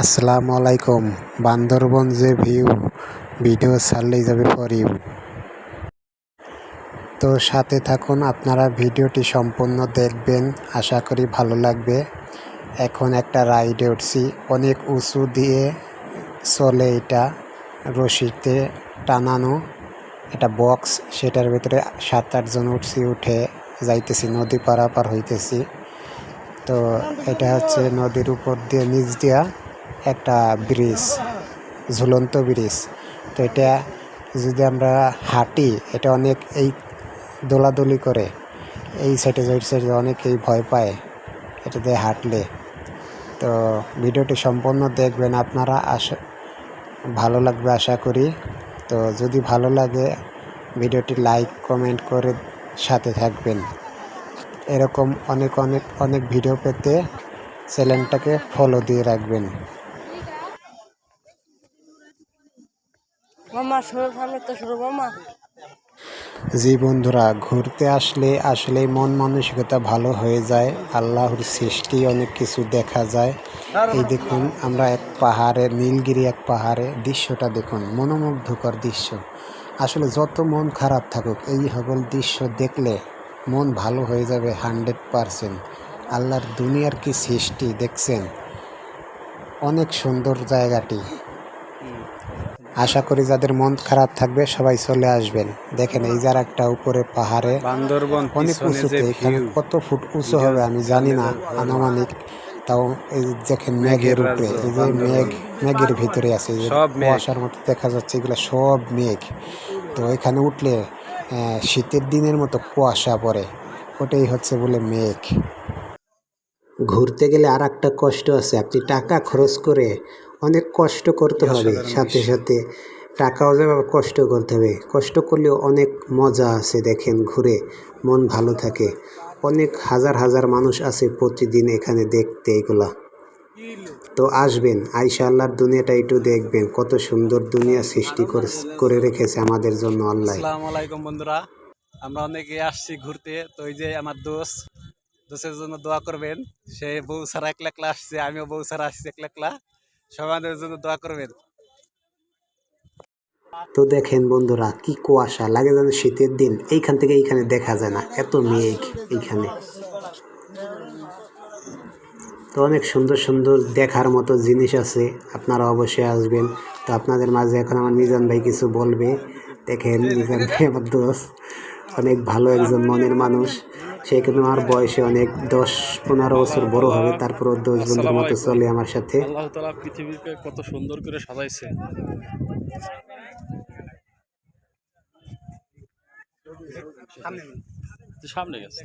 আসসালামু আলাইকুম। বান্দরবন যে ভিউ, ভিডিও ছাড়লেই যাবে ফর ইউ। তো সাথে থাকুন, আপনারা ভিডিওটি সম্পূর্ণ দেখবেন, আশা করি ভালো লাগবে। এখন একটা রাইডে উঠছি, অনেক উঁচু দিয়ে চলে, এটা রশিতে টানানো, এটা বক্স, সেটার ভিতরে 7-8 জন উঠছি, উঠে যাইতেছি, নদী পারাপার হইতেছি। তো এটা হচ্ছে নদীর উপর দিয়ে নিচ দিয়া একটা ব্রিজ, ঝুলন্ত ব্রিজ। তো এটা যদি আমরা হাঁটি, এটা অনেক এই দোলাদলি করে, এই সাইডে ওই সাইডে অনেকেই ভয় পায় এটাতে হাঁটলে। তো ভিডিওটি সম্পূর্ণ দেখবেন আপনারা, ভালো লাগবে আশা করি। তো যদি ভালো লাগে ভিডিওটি লাইক কমেন্ট করে সাথে থাকবেন। এরকম অনেক ভিডিও পেতে চ্যানেলটাকে ফলো দিয়ে রাখবেন। জি বন্ধুরা, ঘুরতে আসলেই মন মানসিকতা ভালো হয়ে যায়। আল্লাহর সৃষ্টি অনেক কিছু দেখা যায়। এই দেখুন, আমরা এক পাহাড়ে, নীলগিরি এক পাহাড়ে, দৃশ্যটা দেখুন, মনোমুগ্ধকর দৃশ্য। আসলে যত মন খারাপ থাকুক, এই সকল দৃশ্য দেখলে মন ভালো হয়ে যাবে 100%। আল্লাহর দুনিয়ার কি সৃষ্টি দেখছেন, অনেক সুন্দর জায়গাটি। আশা করি যাদের মন খারাপ থাকবে সবাই চলে আসবেন। দেখেন, এই যার একটা উপরে পাহাড়ে অনেক উঁচুতে, এখানে কত ফুট উঁচু হবে আমি জানি না, আনুমানিক। তাও এই দেখেন মেঘের উপরে, এই যে মেঘের ভিতরে আছে, কুয়াশার মতো দেখা যাচ্ছে, এগুলো সব মেঘ। তো এখানে উঠলে শীতের দিনের মতো কুয়াশা পড়ে, ওটাই হচ্ছে বলে মেঘ। ঘুরতে গেলে আর একটা কষ্ট আছে, আপনি টাকা খরচ করে অনেক কষ্ট করতে হবে, সাথে সাথে টাকাও যাবে, কষ্ট করতে হবে। কষ্ট করলেও অনেক মজা আছে, দেখেন ঘুরে মন ভালো থাকে। অনেক হাজার হাজার মানুষ আছে প্রতিদিন এখানে দেখতে এগুলা। তো আসবেন, আইসা আল্লাহর দুনিয়াটা একটু দেখবেন, কত সুন্দর দুনিয়া সৃষ্টি করে রেখেছে আমাদের জন্য আল্লাহ। আসসালামু আলাইকুম বন্ধুরা, আমরা অনেকে আসছি ঘুরতে। তো এই যে আমার দোষের জন্য দোয়া করবেন। সে বউ ছাড়া একলা একলা আসছে, আমিও বউ ছাড়া আসছি একলা একলা। সবাই আমাদের জন্য দোয়া করবেন। তো দেখেন বন্ধুরা, কি কুয়াশা লাগে যেন শীতের দিন, এইখান থেকে এইখানে দেখা যায় না, এত মেঘ এইখানে। তো অনেক সুন্দর সুন্দর দেখার মতো জিনিস আছে, আপনারা অবশ্যই আসবেন। তো আপনাদের মাঝে এখন আমার মিজান ভাই কিছু বলবে। দেখেন, মিজান ভাই আমার দোস্ত, অনেক ভালো একজন মনের মানুষ। সে কিন্তু আমার বয়সে অনেক 10-15 বছর বড় হবে, তারপরও 10 বন্ধুর মতো চলে আমার সাথে। আল্লাহ তাআলা পৃথিবীকে কত সুন্দর করে সাজাইছে। সামনে গেছে।